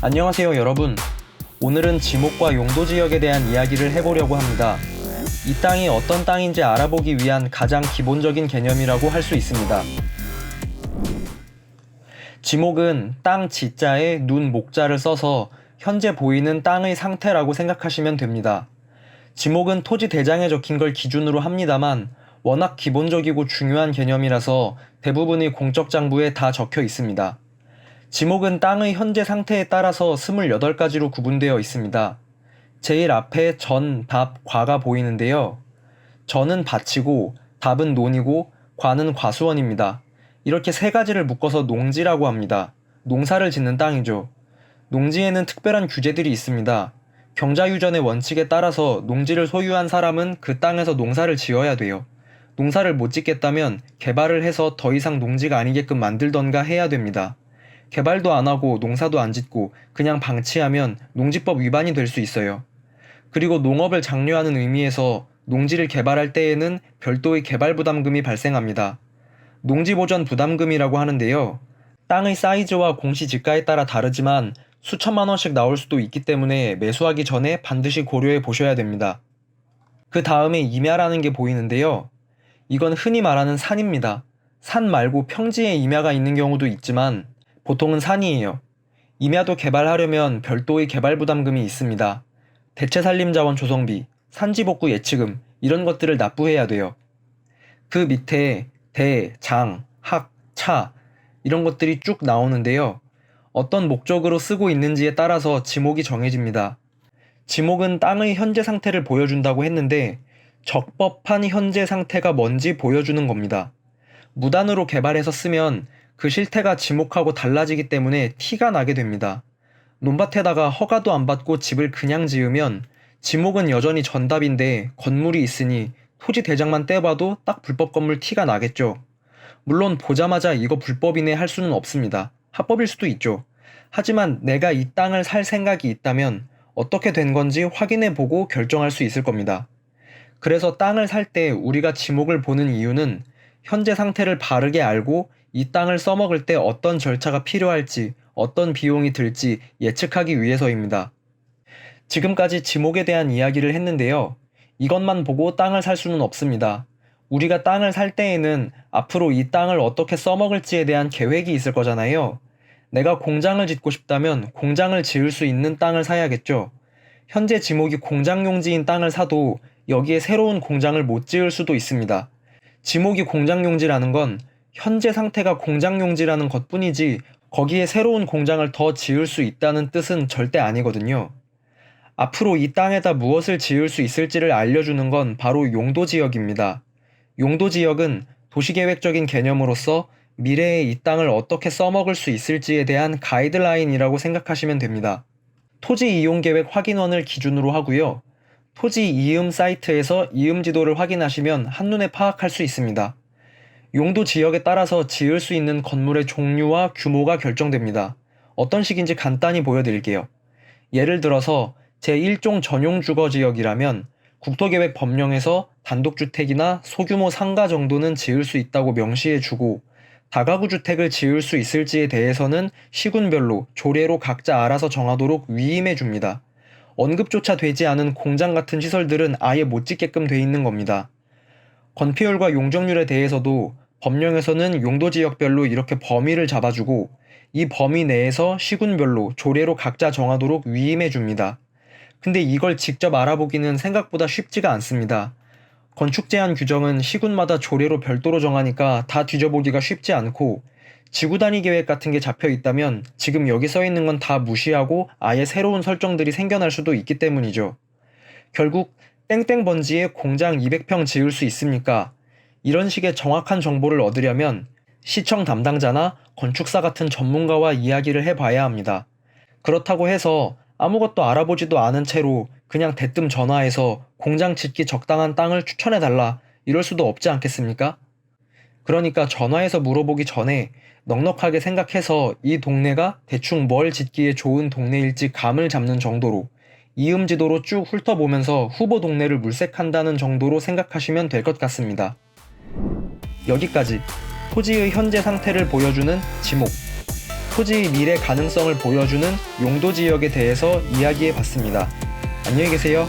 안녕하세요 여러분. 오늘은 지목과 용도 지역에 대한 이야기를 해보려고 합니다. 이 땅이 어떤 땅인지 알아보기 위한 가장 기본적인 개념이라고 할 수 있습니다. 지목은 땅 지자에 눈 목자를 써서 현재 보이는 땅의 상태라고 생각하시면 됩니다. 지목은 토지 대장에 적힌 걸 기준으로 합니다만 워낙 기본적이고 중요한 개념이라서 대부분의 공적 장부에 다 적혀 있습니다. 지목은 땅의 현재 상태에 따라서 28가지로 구분되어 있습니다. 제일 앞에 전, 답, 과가 보이는데요. 전은 밭이고 답은 논이고 과는 과수원입니다. 이렇게 세 가지를 묶어서 농지라고 합니다. 농사를 짓는 땅이죠. 농지에는 특별한 규제들이 있습니다. 경자유전의 원칙에 따라서 농지를 소유한 사람은 그 땅에서 농사를 지어야 돼요. 농사를 못 짓겠다면 개발을 해서 더 이상 농지가 아니게끔 만들던가 해야 됩니다. 개발도 안 하고 농사도 안 짓고 그냥 방치하면 농지법 위반이 될 수 있어요. 그리고 농업을 장려하는 의미에서 농지를 개발할 때에는 별도의 개발부담금이 발생합니다. 농지보전부담금이라고 하는데요. 땅의 사이즈와 공시지가에 따라 다르지만 수천만 원씩 나올 수도 있기 때문에 매수하기 전에 반드시 고려해 보셔야 됩니다. 그 다음에 임야라는 게 보이는데요. 이건 흔히 말하는 산입니다. 산 말고 평지에 임야가 있는 경우도 있지만 보통은 산이에요. 임야도 개발하려면 별도의 개발부담금이 있습니다. 대체산림자원 조성비, 산지복구 예치금 이런 것들을 납부해야 돼요. 그 밑에 대, 장, 학, 차 이런 것들이 쭉 나오는데요. 어떤 목적으로 쓰고 있는지에 따라서 지목이 정해집니다. 지목은 땅의 현재 상태를 보여준다고 했는데 적법한 현재 상태가 뭔지 보여주는 겁니다. 무단으로 개발해서 쓰면 그 실태가 지목하고 달라지기 때문에 티가 나게 됩니다. 논밭에다가 허가도 안 받고 집을 그냥 지으면 지목은 여전히 전답인데 건물이 있으니 토지 대장만 떼봐도 딱 불법 건물 티가 나겠죠. 물론 보자마자 이거 불법이네 할 수는 없습니다. 합법일 수도 있죠. 하지만 내가 이 땅을 살 생각이 있다면 어떻게 된 건지 확인해 보고 결정할 수 있을 겁니다. 그래서 땅을 살 때 우리가 지목을 보는 이유는 현재 상태를 바르게 알고 이 땅을 써먹을 때 어떤 절차가 필요할지, 어떤 비용이 들지 예측하기 위해서입니다. 지금까지 지목에 대한 이야기를 했는데요. 이것만 보고 땅을 살 수는 없습니다. 우리가 땅을 살 때에는 앞으로 이 땅을 어떻게 써먹을지에 대한 계획이 있을 거잖아요. 내가 공장을 짓고 싶다면 공장을 지을 수 있는 땅을 사야겠죠. 현재 지목이 공장용지인 땅을 사도 여기에 새로운 공장을 못 지을 수도 있습니다. 지목이 공장용지라는 건 현재 상태가 공장용지라는 것뿐이지 거기에 새로운 공장을 더 지을 수 있다는 뜻은 절대 아니거든요. 앞으로 이 땅에다 무엇을 지을 수 있을지를 알려주는 건 바로 용도지역입니다. 용도지역은 도시계획적인 개념으로서 미래에 이 땅을 어떻게 써먹을 수 있을지에 대한 가이드라인이라고 생각하시면 됩니다. 토지 이용계획 확인원을 기준으로 하고요. 토지 이음 사이트에서 이음 지도를 확인하시면 한눈에 파악할 수 있습니다. 용도 지역에 따라서 지을 수 있는 건물의 종류와 규모가 결정됩니다. 어떤 식인지 간단히 보여드릴게요. 예를 들어서 제1종 전용 주거 지역이라면 국토계획 법령에서 단독주택이나 소규모 상가 정도는 지을 수 있다고 명시해주고 다가구 주택을 지을 수 있을지에 대해서는 시군별로 조례로 각자 알아서 정하도록 위임해줍니다. 언급조차 되지 않은 공장 같은 시설들은 아예 못 짓게끔 돼 있는 겁니다. 건폐율과 용적률에 대해서도 법령에서는 용도지역별로 이렇게 범위를 잡아주고 이 범위 내에서 시군별로 조례로 각자 정하도록 위임해줍니다. 근데 이걸 직접 알아보기는 생각보다 쉽지가 않습니다. 건축 제한 규정은 시군마다 조례로 별도로 정하니까 다 뒤져보기가 쉽지 않고 지구 단위 계획 같은 게 잡혀 있다면 지금 여기 써 있는 건 다 무시하고 아예 새로운 설정들이 생겨날 수도 있기 때문이죠. 결국 땡땡 번지에 공장 200평 지을 수 있습니까? 이런 식의 정확한 정보를 얻으려면 시청 담당자나 건축사 같은 전문가와 이야기를 해봐야 합니다. 그렇다고 해서 아무것도 알아보지도 않은 채로 그냥 대뜸 전화해서 공장 짓기 적당한 땅을 추천해달라 이럴 수도 없지 않겠습니까? 그러니까 전화해서 물어보기 전에 넉넉하게 생각해서 이 동네가 대충 뭘 짓기에 좋은 동네일지 감을 잡는 정도로 이음지도로 쭉 훑어보면서 후보 동네를 물색한다는 정도로 생각하시면 될 것 같습니다. 여기까지 토지의 현재 상태를 보여주는 지목, 토지의 미래 가능성을 보여주는 용도 지역에 대해서 이야기해 봤습니다. 안녕히 계세요.